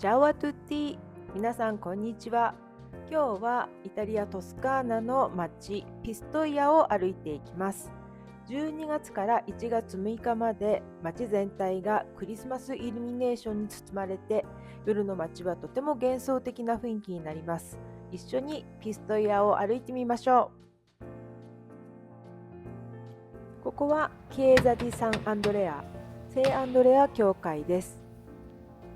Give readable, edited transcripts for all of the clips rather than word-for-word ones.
チャオアトゥッティ、皆さんこんにちは。今日はイタリアトスカーナの町ピストイアを歩いていきます。12月から1月6日まで町全体がクリスマスイルミネーションに包まれて、夜の街はとても幻想的な雰囲気になります。一緒にピストイアを歩いてみましょう。ここはキエザ・ディ・サン・アンドレア、聖アンドレア教会です。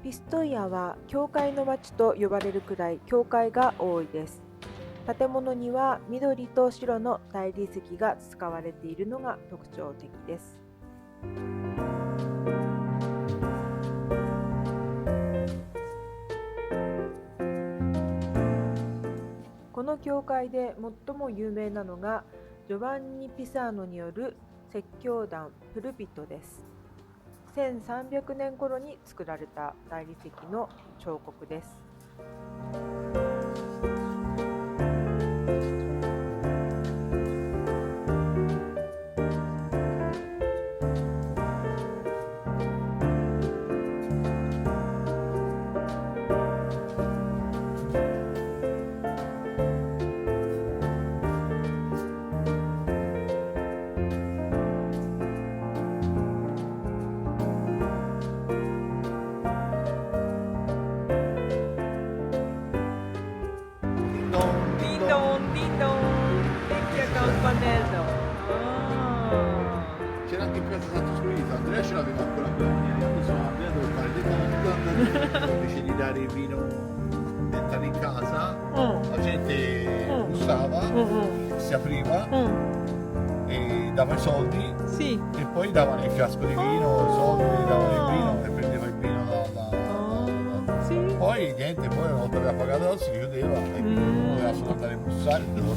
ピストイアは教会の町と呼ばれるくらい教会が多いです。建物には緑と白の大理石が使われているのが特徴的です。この教会で最も有名なのがジョバンニ・ピサーノによる説教壇プルピトです。1300年頃に作られた大理石の彫刻です。C'era anche in piazza Santo Spirito, Andrea ce l'aveva ancora prima, io sono Andrea devo fare dei conti, invece di dare il vino e entrare in casa, la gente bussava, si apriva e dava i soldi e poi davano il fiasco di vino, i soldi, davano il vino e prendeva il vino poi niente, poi una volta aveva pagato si chiudeva e quindi doveva solo andare a bussare e dovevo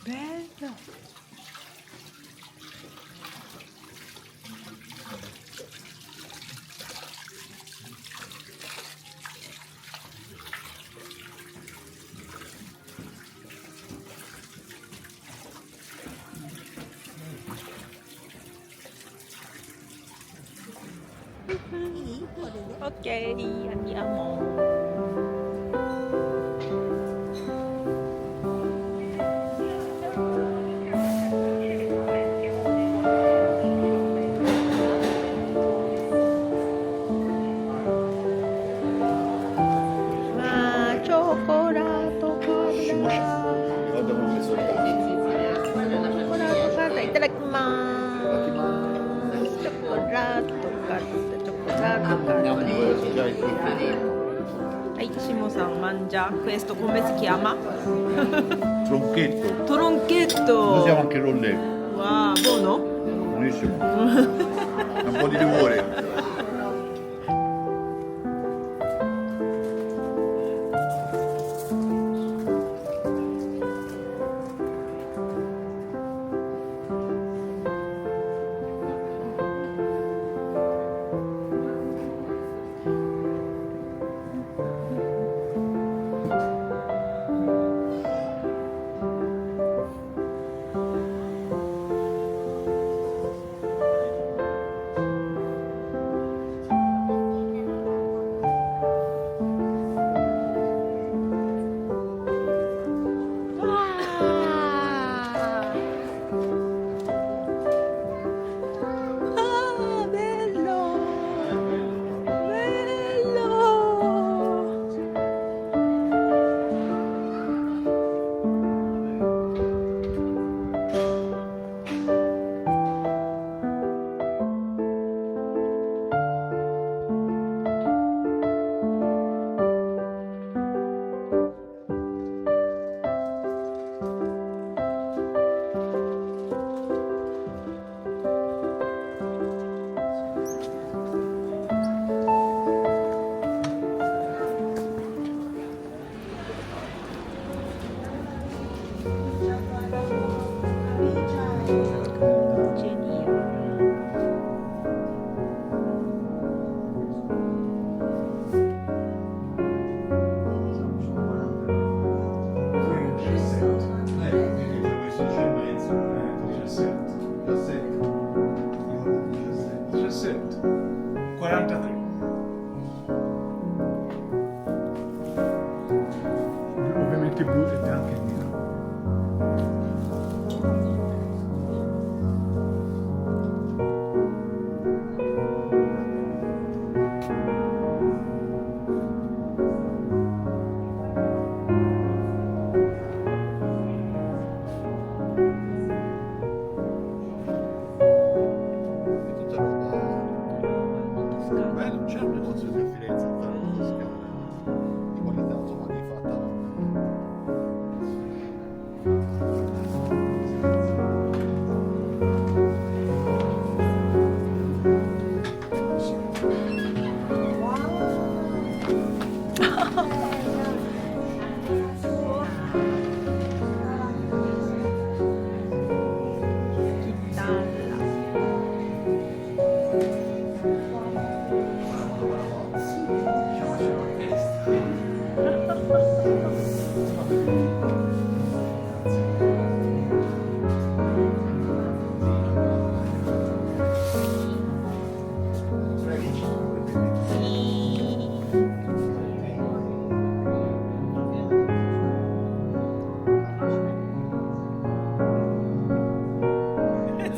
Bello! Ok, andiamo. Cioccolato, Guarda come ho messo il cioccolato, itadakimasu. Cioccolato, cioccolato. già il tutto. Shimo-san mangia questo, come si chiama? Tronchetto. Tronchetto. Usiamo anche il rollè. Wow, buono? Buonissimo. Un po' di liquore.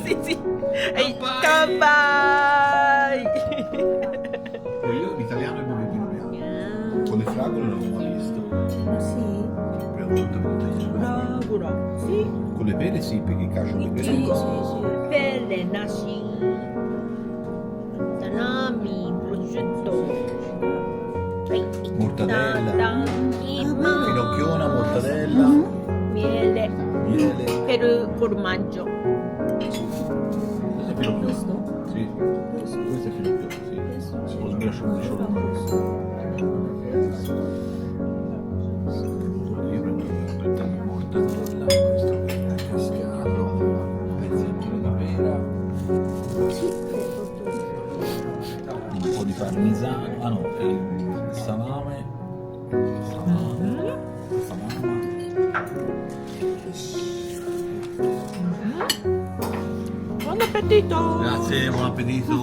sì, sì. Kanpai! Io l'italiano è proprio più piano. Con le fragole non l'ho mai visto. Sì. Prima volta che italiano. Fragola. Sì. Con le pere sì, perché caccio le pere. Sì, sì. Pere, nasi, salami, prosciutto. Mortadella. Tantima. Finocchiona, mortadella, Miele. miele. Per formaggio. Questo è finocchiona? Sì. Questo è finocchiona, sì. Si può sbracciare di solo. Io prendo la mortadella, questo che è cascato, pezzettino di pera, un po' di parmigiano, ah no, il salame, salame. Buon appetito! Grazie, buon appetito.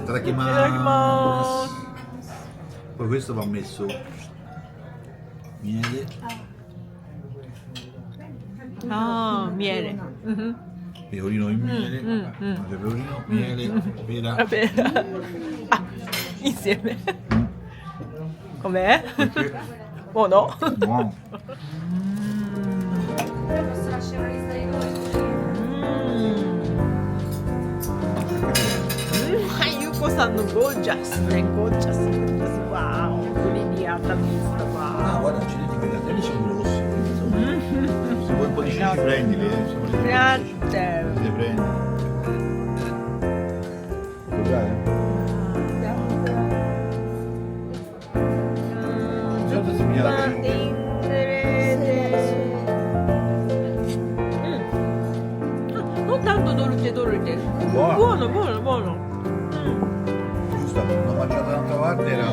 Itadakimasu. Itadakimasu. Poi questo va messo miele, Ah, miele. pecorino e miele, pecorino, miele, pera. Vabbè. Ah, insieme. Com'è? Buono? Buono. Yuko san no gorgeous, ne gorgeous. Wow, quelli di alta vista, Ah, wow. guarda, accidenti, quei cartelli sono grossi. Se vuoi un po' di ceci prendili, sono le Grazie. le prendi. Cos'è? Giorgio si mia la Non tanto dolce dolce. Buono. Buono, buono, buono. Giusto, l'ho mangiato da un'altra parte, era